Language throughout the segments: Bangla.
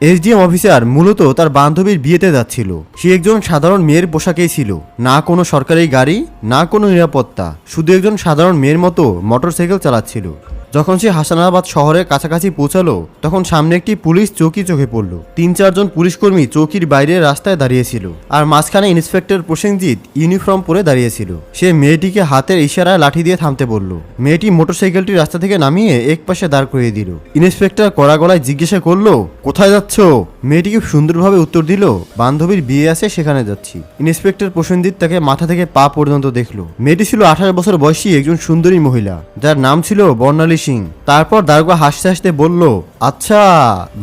এসডিএম অফিসার মূলত তার বান্ধবীর বিয়েতে যাচ্ছিল। সে একজন সাধারণ মেয়ের পোশাকেই ছিল, না কোনো সরকারি গাড়ি, না কোনো নিরাপত্তা, শুধু একজন সাধারণ মেয়ের মতো মোটরসাইকেল চালাচ্ছিল। যখন সে হাসানাবাদ শহরের কাছাকাছি পৌঁছালো তখন সামনে একটি পুলিশ চৌকি চোখে পড়ল। ৩-৪ জন পুলিশকর্মী চৌকির বাইরে রাস্তায় দাঁড়িয়েছিল, আর মাঝখানে ইন্সপেক্টর প্রসেনজিৎ ইউনিফর্ম পরে দাঁড়িয়েছিল। সে মেয়েটিকে হাতের ইশারায় লাঠি দিয়ে থামতে বলল। মেয়েটি মোটরসাইকেলটি রাস্তা থেকে নামিয়ে এক পাশে দাঁড় করিয়ে দিল। ইন্সপেক্টর কড়া গলায় জিজ্ঞাসা করলো, কোথায় যাচ্ছ? মেয়েটি খুব সুন্দরভাবে উত্তর দিল, বান্ধবীর বিয়ে আছে, সেখানে যাচ্ছি। ইন্সপেক্টর প্রসেনজিৎ তাকে মাথা থেকে পা পর্যন্ত দেখলো। মেয়েটি ছিল 18 বছর বয়সী একজন সুন্দরী মহিলা, যার নাম ছিল বর্ণালী সিং। তারপর দারোগা হাসতে হাসতে বলল, আচ্ছা,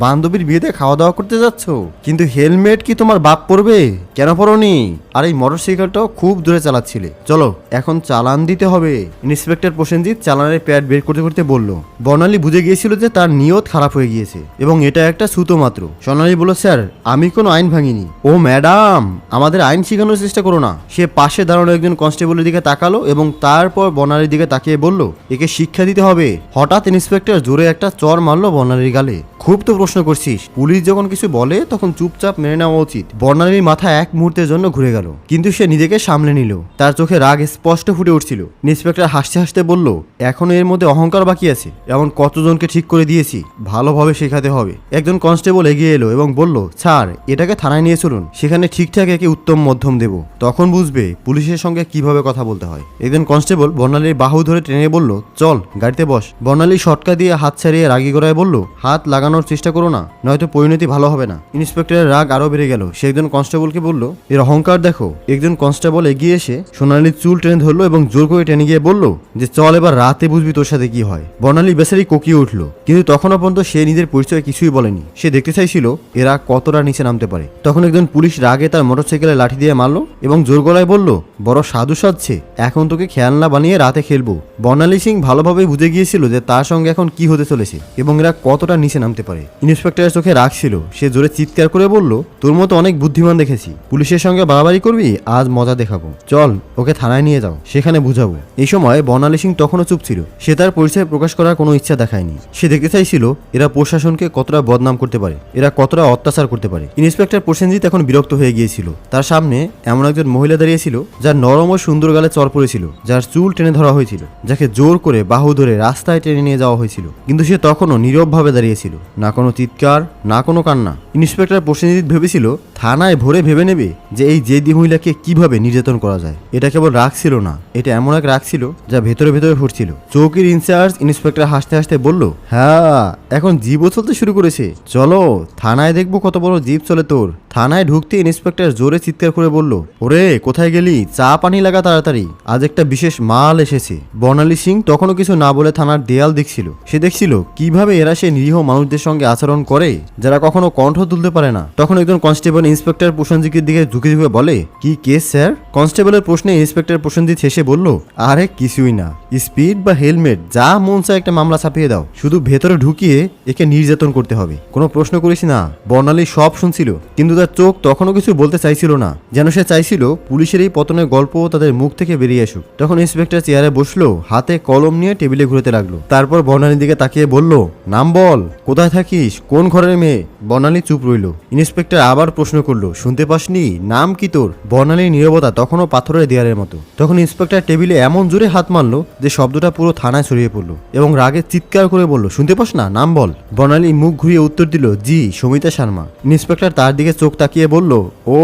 বান্ধবীর বিয়েতে খাওয়া দাওয়া করতে যাচ্ছ, কিন্তু হেলমেট কি তোমার বাপ পরবে? কেন পরনি? আর এই মোটরসাইকেলটাও খুব দূরে চালাচ্ছিলে, চলো এখন চালান দিতে হবে। ইন্সপেক্টর প্রসেনজিৎ চালানের প্যাড বের করতে করতে বলল। বর্ণালী বুঝে গিয়েছিল যে তার নিয়ত খারাপ হয়ে গিয়েছে এবং এটা একটা সুতো মাত্র। সোনালী বলল, স্যার, আমি কোনো আইন ভাঙিনি। ও ম্যাডাম, আমাদের আইন শেখানোর চেষ্টা করো না। সে পাশে দাঁড়ানো একজন কনস্টেবলের দিকে তাকালো এবং তারপর বর্ণালীর দিকে তাকিয়ে বলল, একে শিক্ষা দিতে হবে। হঠাৎ ইন্সপেক্টর জোরে একটা চর মারলো বর্ণালীর গালে। খুব তো প্রশ্ন করছিস, পুলিশ যখন কিছু বলে তখন চুপচাপ মেনে নেওয়া উচিত। বর্ণালীর মাথা এক মুহূর্তের জন্য ঘুরে গেল, কিন্তু সে নিজেকে সামলে নিল। তার চোখে রাগ স্পষ্ট ফুটে উঠছিল। ইন্সপেক্টর হাসতে হাসতে বলল, এখনো এর মধ্যে অহংকার বাকি আছে? এমন কতজনকে ঠিক করে দিয়েছি, ভালোভাবে শেখাতে হবে। একজন কনস্টেবল এগিয়ে এলো এবং বলল, স্যার, এটাকে থানায় নিয়ে চলুন, সেখানে ঠিকঠাক একে উত্তম মধ্যম দেব, তখন বুঝবে পুলিশের সঙ্গে কিভাবে কথা বলতে হয়। একজন কনস্টেবল বর্ণালীর বাহু ধরে টেনে বলল, চল গাড়িতে বস। বর্ণালী শটকা দিয়ে হাত ছাড়িয়ে রাগি গড়ায় বলল, হাত লাগানোর চেষ্টা করো না, নয়তো পরিণতি ভালো হবে না। ইন্সপেক্টরের রাগ আরো বেড়ে গেল। সে একজন কনস্টেবলকে বলল, এর অহংকার দেখো। একজন কনস্টেবল এগিয়ে এসে সোনালীর চুল টেনে ধরলো এবং জোর করে টেনে গিয়ে বলল, যে চল এবার রাতে বুঝবি তোর সাথে কি হয়। বর্ণালী বেচারি কোকিয়ে উঠল, কিন্তু তখনও পর্যন্ত সে নিজের পরিচয় কিছুই বলেনি। সে দেখতে চাইছিল এরা কতটা নিচে নামতে পারে। তখন একজন পুলিশ রাগে তার মোটরসাইকেলে লাঠি দিয়ে মারলো এবং জোর গলায় বলল, বড় সাধু সাজছে, এখন তোকে খেলনা বানিয়ে রাতে খেলবো। বর্ণালী সিং ভালোভাবে বুঝে গিয়েছিল যে তার সঙ্গে এখন কি হতে চলেছে এবং এরা কতটা নিচে নামতে পারে। ইন্সপেক্টরের চোখে রাগ ছিল। সে জোরে চিৎকার করে বলল, তোর মতো অনেক বুদ্ধিমান দেখেছি, পুলিশের সঙ্গে বাড়াবাড়ি করবি, আজ মজা দেখাবো। চল ওকে থানায় নিয়ে যাও, সেখানে বুঝাবো। এই সময় বর্ণালী সিং তখনও চুপ ছিল। সে তার পরিচয় প্রকাশ করার কোনো ইচ্ছা দেখায়নি। সে দেখতে চাইছিল এরা প্রশাসনকে কতটা বদনাম করতে পারে, এরা কতটা অত্যাচার করতে পারে। ইন্সপেক্টর প্রসেনজিৎ এখন বিরক্ত হয়ে গিয়েছিল। তার সামনে এমন একজন মহিলা দাঁড়িয়েছিল যার নরম ও সুন্দর গালে চর পড়েছিল, যার চুল টেনে ধরা হয়েছিল, যাকে জোর করে বাহু ধরে রাস্তায় টেনে নিয়ে যাওয়া হয়েছিল, কিন্তু সে তখনও নীরবভাবে দাঁড়িয়েছিল, না কোনো চিৎকার, না কোনো কান্না। ইন্সপেক্টর প্রসেনজিৎ ভেবেছিল থানায় ভরে ভেবে নেবে যে এই জেদি মহিলাকে কিভাবে নির্যাতন করা যায়। এটা কেবল রাগ ছিল না, এটা এমন এক রাগ ছিল যা ভেতরে ভেতরে ফুটছিল। চৌকির ইনচার্জ ইন্সপেক্টর হাসতে হাসতে বলল, হ্যাঁ, এখন জীবও চলতে শুরু করেছে, চলো থানায় দেখবো কত বড় জীব চলে তোর। থানায় ঢুকতে ইন্সপেক্টর জোরে চিৎকার করে বলল, ওরে কোথায় গেলি, চা পানি লাগা তাড়াতাড়ি, আজ একটা বিশেষ মাল এসেছে। বর্ণালী সিং তখনও কিছু না বলে থানার দেয়াল দেখছিল। সে দেখছিল কিভাবে এরা সেই নিরীহ মানুষদের সঙ্গে আচরণ করে যারা কখনো কণ্ঠ তুলতে পারে না। তখন একজন কনস্টেবল ইন্সপেক্টর প্রসেনজিতের দিকে ঝুঁকে ঝুঁকে বলে, কি কেস স্যার? কনস্টেবলের প্রশ্নে ইন্সপেক্টর প্রসেনজিৎ হেসে বলল, আরে কিছুই না, স্পিড বা হেলমেট যা মন চায় একটা মামলা ছাপিয়ে দাও, শুধু ভেতরে ঢুকিয়ে একে নির্যাতন করতে হবে, কোনো প্রশ্ন করিস না। বর্ণালী সব শুনছিল, কিন্তু তার চোখ তখনও কিছু বলতে চাইছিল না, যেন সে চাইছিল পুলিশের এই পতনের গল্প তাদের মুখ থেকে বেরিয়ে আসুক। তখন ইন্সপেক্টর চেয়ারে বসলো, হাতে কলম নিয়ে টেবিলে ঘুরতে লাগলো। তারপর বর্ণালীর দিকে তাকিয়ে বলল, নাম বল, কোথায় থাকিস, কোন ঘরের মেয়ে? বর্ণালী চুপ রইল। ইন্সপেক্টর আবার প্রশ্ন করলো, শুনতে পাসনি, নাম কি তোর? বর্ণালীর নীরবতা তখনও পাথরের দেয়ালের মতো। তখন ইন্সপেক্টর টেবিলে এমন জোরে হাত মারলো যে শব্দটা পুরো থানায় ছড়িয়ে পড়লো এবং রাগে চিৎকার করে বলল, শুনতে পাস না, নাম বল। বর্ণালী মুখ ঘুরিয়ে উত্তর দিল, জি, সমিতা শর্মা। ইন্সপেক্টর তার দিকে চোখ তাকিয়ে বলল, ও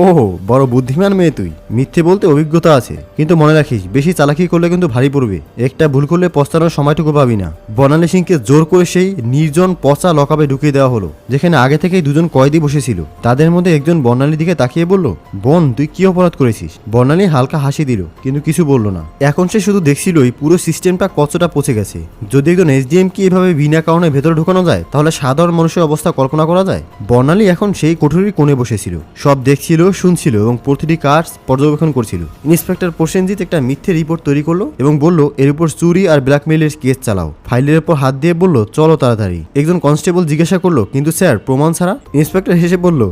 বড় বুদ্ধিমান মেয়ে তুই, মিথ্যে বলতে অভিজ্ঞতা আছে, কিন্তু মনে রাখিস বেশি চালাকি করলে কিন্তু ভারী পড়বে, একটা ভুল করলে পস্তানোর সময়টুকু পাবি না। বর্ণালী সিংকে জোর করে সেই নির্জন পচা লকআপে ঢুকিয়ে দেওয়া হলো, যেখানে আগে থেকেই দুজন কয়েদি বসেছিল। তাদের মধ্যে একজন বর্ণালীর দিকে তাকিয়ে বলল, বোন, তুই কি অপরাধ করেছিস? বর্ণালী হালকা হাসি দিল, কিন্তু কিছু বলল না। এখন সে শুধু দেখছিল এই পুরো সিস্টেমটা কতটা পচে গেছে। যদি একজন এসডিএম কি এভাবে বিনা কারণে ভেতরে ঢুকানো যায়, তাহলে সাধারণ মানুষের অবস্থা কল্পনা করা যায়। বর্ণালী এখন সেই কোঠরির কোণে বসেছিল, সব দেখছিল, শুনছিল এবং প্রতিটি কাজ পর্যবেক্ষণ করছিল। ইন্সপেক্টর প্রসেনজিৎ একটা মিথ্যে রিপোর্ট তৈরি করলো এবং বলল, এর উপর চুরি আর ব্ল্যাকমেইলের কেস চালাও। ফাইলের উপর হাত দিয়ে বলল, চলো তাড়াতাড়ি। একজন কনস্টেবল জিজ্ঞাসা করলো, কিন্তু স্যার, প্রমাণ ছাড়া? ইন্সপেক্টর হেসে বলল,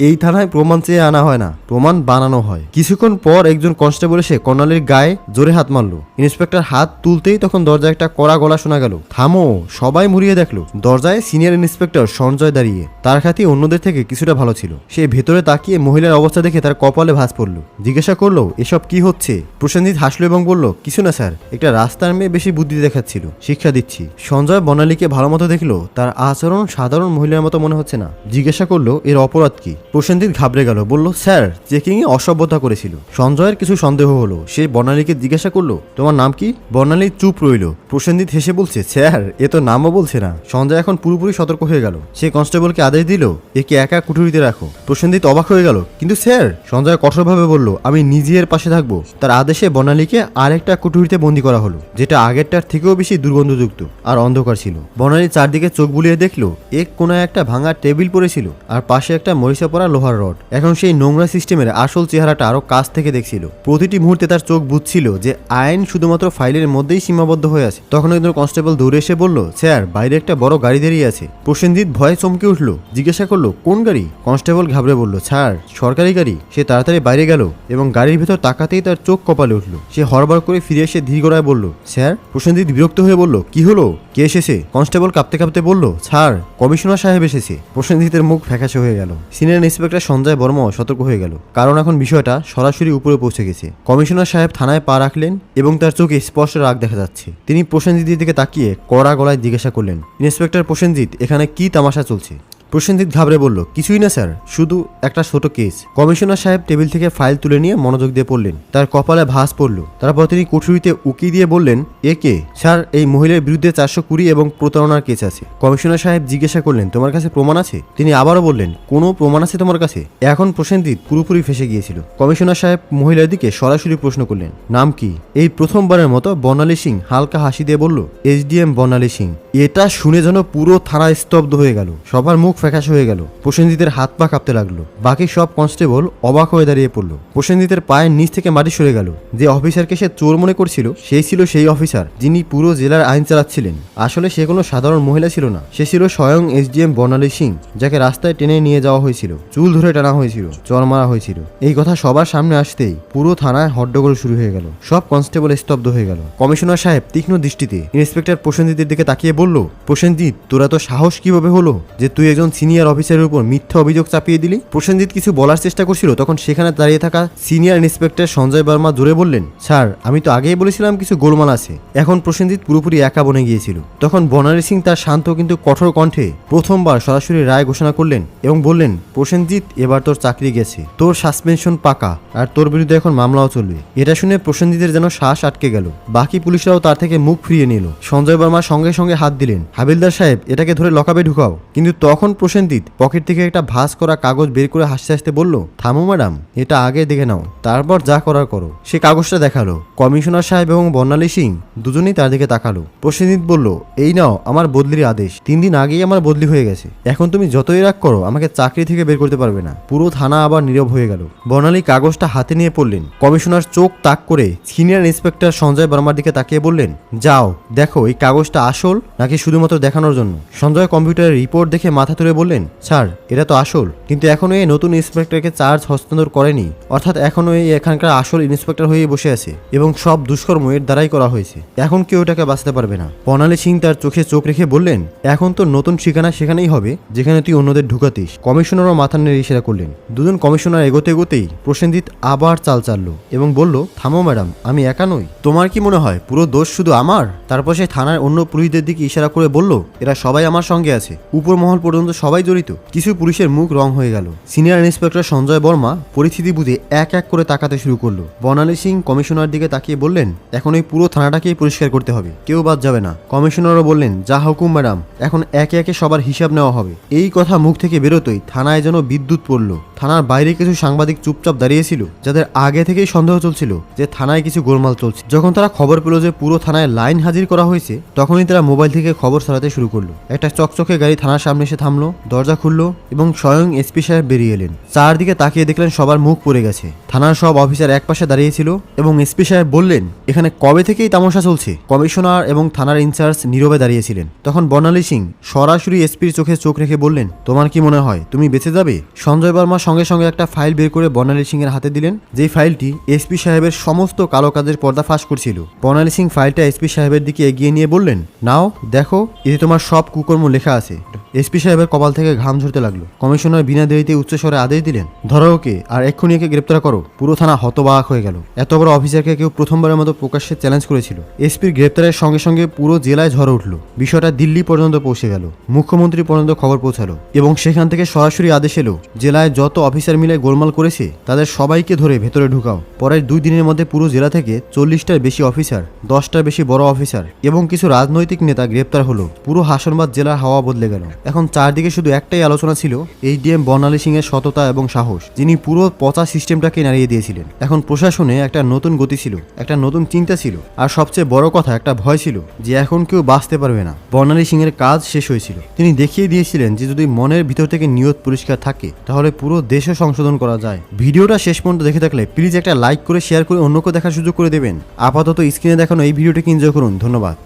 এই থানায় প্রমাণ চেয়ে আনা হয় না, প্রমাণ বানানো হয়। কিছুক্ষণ পর একজন কনস্টেবল এসে কর্নালের গায়ে জোরে হাত মারলো। ইন্সপেক্টর ইন্সপেক্টর হাত তুলতেই তখন দরজায় একটা কড়া গলা শোনা গেল। থামো! সবাই মুড়িয়ে দেখলো দরজায় সিনিয়র ইন্সপেক্টর সঞ্জয় দাঁড়িয়ে। তার খাতি অন্যদের থেকে কিছুটা ভালো ছিল। সে ভেতরে তাকিয়ে মহিলার অবস্থা দেখে তার কপালে ভাঁজ পড়ল। জিজ্ঞাসা করলো, এসব কি হচ্ছে? প্রসেনজিৎ হাসলো এবং বলল, কিছু না স্যার, একটা রাস্তার মেয়ে বেশি বুদ্ধি দেখাচ্ছিল, শিক্ষা দিচ্ছি। সঞ্জয় বর্ণালীকে ভালো মতো দেখলো তার আচরণ সাধারণ মহিলার মতো মনে হচ্ছে না। জিজ্ঞাসা করলো, এর অপরাধ কি? প্রসেনজিৎ ঘাবড়ে গেল, বলল, স্যার, চেকিং এ অসভ্যতা করেছিল। সঞ্জয়ের কিছু সন্দেহ হলো। সে বর্ণালীকে জিজ্ঞাসা করলো, তোমার নাম কি? বর্ণালী চুপ রইল। প্রসেনজিৎ হেসে বলছে, স্যার, এ তো নামও বলছে না। সঞ্জয় এখন পুরোপুরি সতর্ক হয়ে গেল। সে কনস্টেবলকে আদেশ দিল, একে একা কুঠুরিতে রাখো। প্রসেনজিৎ অবাক হয়ে গেল, কিন্তু স্যার। সঞ্জয় কঠোরভাবে বলল, আমি নিজের পাশে থাকবো। তার আদেশে বর্ণালীকে আরেকটা কুঠুরিতে বন্দি করা হলো, যেটা আগেরটার থেকেও বেশি দুর্গন্ধযুক্ত আর অন্ধকার ছিল। বর্ণালী চারদিকে চোখ বুলিয়ে দেখলো এক কোনায় একটা ভাঙা টেবিল পড়েছিল আর পাশে একটা মরিচা পড়া লোহার রড। এখন সেই নোংরা সিস্টেমের আসল চেহারাটা আরো কাছ থেকে দেখছিল। প্রতিটি মুহূর্তে তার চোখ বুঝছিল যে আইন শুধুমাত্র ফাইলের মধ্যেই সীমাবদ্ধ হয়ে আছে। তখন একজন কনস্টেবল দৌড়ে এসে বলল, স্যার, বাইরে একটা বড় গাড়ি দাঁড়িয়ে আছে। প্রসেনজিৎ ভয়ে চমকে উঠল, জিজ্ঞাসা করলো, কোন গাড়ি? কনস্টেবল ঘাবড়ে বলল, স্যার, সরকারি গাড়ি। সে তাড়াতাড়ি বাইরে গেল এবং গাড়ির ভেতর তাকাতেই তার চোখ কপালে উঠল। সে হড়বড় করে ফিরে এসে ধীর গলায় বলল, স্যার। প্রসেনজিৎ বিরক্ত হয়ে বলল, কি হলো? কে এসেছে? কনস্টেবল কাঁপতে কাঁপতে বলল, স্যার, কমিশনার সাহেব এসেছে। প্রসেনজিতের মুখ ফ্যাকাশে হয়ে গেল। সিনিয়র ইন্সপেক্টর সঞ্জয় বর্মাও সতর্ক হয়ে গেল, কারণ এখন বিষয়টা সরাসরি উপরে পৌঁছে গেছে। কমিশনার সাহেব থানায় পা রাখলেন এবং তার চোখে স্পষ্ট রাগ দেখা যাচ্ছে। তিনি প্রসেনজিতের দিকে তাকিয়ে কড়া গলায় জিজ্ঞাসা করলেন, ইন্সপেক্টর প্রসেনজিৎ, এখানে কি তামাশা চলছে? প্রসেনজিৎ ঘাবড়ে বলল, কিছুই না স্যার, শুধু একটা ছোট কেস। কমিশনার সাহেব টেবিল থেকে ফাইল তুলে নিয়ে মনোযোগ দিয়ে পড়লেন। তার কপালে ভাঁজ পড়ল। তারপর তিনি কুঠুরিতে উকি দিয়ে বললেন, এ কে? স্যার, এই মহিলার বিরুদ্ধে 420 এবং প্রতারণার কেস আছে। কমিশনার সাহেব জিজ্ঞাসা করলেন, তোমার কাছে প্রমাণ আছে? তিনি আবারও বললেন, কোনো প্রমাণ আছে তোমার কাছে? এখন প্রসেনজিৎ পুরোপুরি ফেসে গিয়েছিল। কমিশনার সাহেব মহিলার দিকে সরাসরি প্রশ্ন করলেন, নাম কি? এই প্রথমবারের মতো বর্ণালী সিং হালকা হাসি দিয়ে বলল, এসডিএম বর্ণালী সিং। এটা শুনে যেন পুরো থানা স্তব্ধ হয়ে গেল। সবার মুখ ফ্যাকাশ হয়ে গেল। প্রসেনজিতের হাত পা কাঁপতে লাগলো। বাকি সব কনস্টেবল অবাক হয়ে দাঁড়িয়ে পড়ল। প্রসেনজিতের পায়ের নিচ থেকে মাটি সরে গেল। যে অফিসারকে সে চোর মনে করছিল, সেই ছিল সেই অফিসার যিনি পুরো জেলার আইন চালাচ্ছিলেন। আসলে সে কোনো সাধারণ মহিলা ছিল না, সে ছিল স্বয়ং এসডিএম বর্ণালী সিং, যাকে রাস্তায় টেনে নিয়ে যাওয়া হয়েছিল, চুল ধরে টানা হয়েছিল, চর মারা হয়েছিল। এই কথা সবার সামনে আসতেই পুরো থানায় হট্টগোল শুরু হয়ে গেল। সব কনস্টেবল স্তব্ধ হয়ে গেল। কমিশনার সাহেব তীক্ষ্ণ দৃষ্টিতে ইন্সপেক্টর প্রসেনজিতের দিকে তাকিয়ে বলল, প্রসেনজিৎ, তোরা তো সাহস কিভাবে হলো যে তুই একজন সিনিয়র অফিসারের উপর মিথ্যা অভিযোগ চাপিয়ে দিলি? প্রসেনজিৎ কিছু বলার চেষ্টা করছিল, তখন সেখানে দাঁড়িয়ে থাকা সিনিয়র ইন্সপেক্টর সঞ্জয় বর্মা জোরে বললেন, স্যার, আমি তো আগেই বলেছিলাম কিছু গোলমাল আছে। এখন প্রসেনজিৎ পুরোপুরি একা বনে গিয়েছিল। তখন বর্ণালী সিং তার শান্ত কিন্তু কঠোর কণ্ঠে প্রথমবার সরাসরি রায় ঘোষণা করলেন এবং বললেন, প্রসেনজিৎ, এবার তোর চাকরি গেছে, তোর সাসপেনশন পাকা, আর তোর বিরুদ্ধে এখন মামলাও চলবে। এটা শুনে প্রসেনজিতের যেন শ্বাস আটকে গেল। বাকি পুলিশরাও তার থেকে মুখ ফিরিয়ে নিল। সঞ্জয় বর্মা সঙ্গে সঙ্গে হাত দিলেন, হাবিলদার সাহেব, এটাকে ধরে লকাপে ঢুকাও। কিন্তু তখন প্রসেনজিৎ পকেট থেকে একটা ভাঁজ করা কাগজ বের করে হাসতে হাসতে বলল, থামো ম্যাডাম, এটা আগে দেখে নাও, তারপর যা করার করো। সে কাগজটা দেখালো। কমিশনার সাহেব এবং বর্ণালী সিং দুজনেই তার দিকে তাকালো। প্রসেনজিৎ বলল, এই নাও আমার বদলির আদেশ। 3 দিন আগেই আমার বদলি হয়ে গেছে। এখন তুমি যতই রাগ করো, আমাকে চাকরি থেকে বের করতে পারবে না। পুরো থানা আবার নীরব হয়ে গেল। বর্ণালী কাগজটা হাতে নিয়ে পড়লেন। কমিশনার চোখ তাক করে সিনিয়র ইন্সপেক্টর সঞ্জয় বর্মার দিকে তাকিয়ে বললেন, যাও দেখো এই কাগজটা আসল নাকি শুধুমাত্র দেখানোর জন্য। সঞ্জয় কম্পিউটারের রিপোর্ট দেখে মাথা তুলে বললেন, স্যার, এটা তো আসল, কিন্তু এখনো এই নতুন ইন্সপেক্টরকে চার্জ হস্তান্তর করেনি। অর্থাৎ এখনো এই এখানকার আসল ইন্সপেক্টর হয়ে বসে আছে এবং সব দুষ্কর্ম এর দ্বারাই করা হয়েছে। এখন কেউ এটাকে বাঁচাতে পারবে না। বর্ণালী সিং তার চোখে চোখ রেখে বললেন, এখন তো নতুন ঠিকানা সেখানেই হবে যেখানে তুই অন্যদের ঢুকাতিস। কমিশনারও মাথা নেড়ে ইশারা করলেন। দুজন কমিশনার এগোতে এগোতেই প্রসেনজিৎ আবার চাল চাললো এবং বলল, থামো ম্যাডাম, আমি একা নই। তোমার কি মনে হয় পুরো দোষ শুধু আমার? তারপর সে থানার অন্য পুলিশদের দিকে ইশারা করে বলল, এরা সবাই আমার সঙ্গে আছে, উপর মহল পর্যন্ত সবাই জড়িত। কিছু পুলিশের মুখ রং হয়ে গেল। সিনিয়র ইন্সপেক্টর সঞ্জয় বর্মা পরিস্থিতি বুঝে এক এক করে তাকাতে শুরু করলো। বর্ণালী সিং কমিশনার দিকে তাকিয়ে বললেন, এখন এই পুরো থানাটাকেই পরিষ্কার করতে হবে, কেউ বাদ যাবে না। কমিশনারও বললেন, যা হুকুম ম্যাডাম, এখন একে একে সবার হিসাব নেওয়া হবে। এই কথা মুখ থেকে বেরোতেই থানায় যেন বিদ্যুৎ পড়ল। থানার বাইরে কিছু সাংবাদিক চুপচাপ দাঁড়িয়েছিল, যাদের আগে থেকেই সন্দেহ চলছিল যে থানায় কিছু গোলমাল চলছে। যখন তারা খবর পেল যে পুরো থানায় লাইন হাজির করা হয়েছে, তখনই তারা মোবাইল থেকে খবর ছড়াতে শুরু করলো। একটা চকচকে গাড়ি থানার সামনে এসে থামলো। নামলো, দরজা খুললো এবং স্বয়ং এসপি সাহেব বেরিয়ে এলেন। চারদিকে তাকিয়ে দেখলেন সবার মুখ পড়ে গেছে। থানার সব অফিসার একপাশে দাঁড়িয়েছিল এবং এসপি সাহেব বললেন, এখানে কবে থেকেই তামাশা চলছে? কমিশনার এবং থানার ইনচার্জ নীরবে দাঁড়িয়েছিলেন। তখন বর্ণালী সিং সরাসরি এসপির চোখে চোখ রেখে বললেন, তোমার কি মনে হয় তুমি বেঁচে যাবে? সঞ্জয় বর্মা সঙ্গে সঙ্গে একটা ফাইল বের করে বর্ণালী সিং এর হাতে দিলেন, যেই ফাইলটি এসপি সাহেবের সমস্ত কালো কাজের পর্দা ফাঁস করছিল। বর্ণালী সিং ফাইলটা এসপি সাহেবের দিকে এগিয়ে নিয়ে বললেন, নাও দেখো, এতে তোমার সব কুকর্ম লেখা আছে। এসপি সাহেবের কপাল থেকে ঘাম ঝরতে লাগলো। কমিশনার বিনা দেরিতে উচ্চস্বরে আদেশ দিলেন, ধরো ওকে আর এক্ষুনি একে গ্রেপ্তার করো। পুরো থানা হতবাক হয়ে গেল। এত বড় অফিসারকে কেউ প্রথমবারের মতো প্রকাশ্যে চ্যালেঞ্জ করেছিল। এসপির গ্রেপ্তারের সঙ্গে সঙ্গে পুরো জেলায় ঝড় উঠল। বিষয়টা দিল্লি পর্যন্ত পৌঁছে গেল, মুখ্যমন্ত্রী পর্যন্ত খবর পৌঁছালো এবং সেখান থেকে সরাসরি আদেশ এলো, জেলায় যত অফিসার মিলে গোলমাল করেছে তাদের সবাইকে ধরে ভেতরে ঢুকাও। পরের 2 দিনের মধ্যে পুরো জেলা থেকে 40টার বেশি অফিসার, 10টার বেশি বড় অফিসার এবং কিছু রাজনৈতিক নেতা গ্রেপ্তার হলো। পুরো হাসনবাদ জেলার হাওয়া বদলে গেল। এখন চারদিকে শুধু একটাই আলোচনা ছিল, এইচডিএম বর্ণালী সিং এর সততা এবং সাহস, যিনি পুরো পচা সিস্টেমটাকে নাড়িয়ে দিয়েছিলেন। এখন প্রশাসনে একটা নতুন গতি ছিল, একটা নতুন চিন্তা ছিল, আর সবচেয়ে বড় কথা একটা ভয় ছিল যে এখন কেউ বাঁচতে পারবে না। বর্ণালী সিং এর কাজ শেষ হয়েছিল। তিনি দেখিয়ে দিয়েছিলেন যে যদি মনের ভিতর থেকে নিয়ত পরিষ্কার থাকে তাহলে পুরো দেশও সংশোধন করা যায়। ভিডিওটা শেষ পর্যন্ত দেখে থাকলে প্লিজ একটা লাইক করে শেয়ার করে অন্যকে দেখার সুযোগ করে দেবেন। আপাতত স্ক্রিনে দেখানো এই ভিডিওটিকে এনজয় করুন। ধন্যবাদ।